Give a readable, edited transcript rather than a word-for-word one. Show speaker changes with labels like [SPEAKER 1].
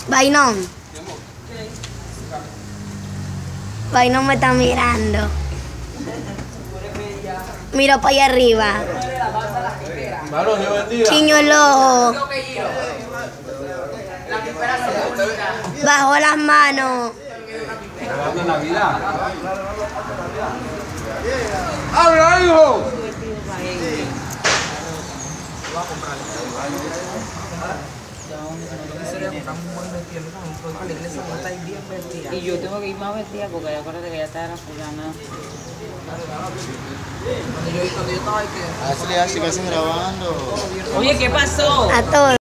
[SPEAKER 1] Vainón. Vainón me está mirando. Miro para allá arriba. Chiño el ojo. Bajo las manos.
[SPEAKER 2] ¡Habla, hijo!
[SPEAKER 3] Y yo tengo que ir más vestida porque acuérdate que ya está la fulana.
[SPEAKER 4] Cuando yo estaba ahí que... Así le hace que hacen grabando.
[SPEAKER 3] Oye, ¿qué pasó?
[SPEAKER 1] A todos.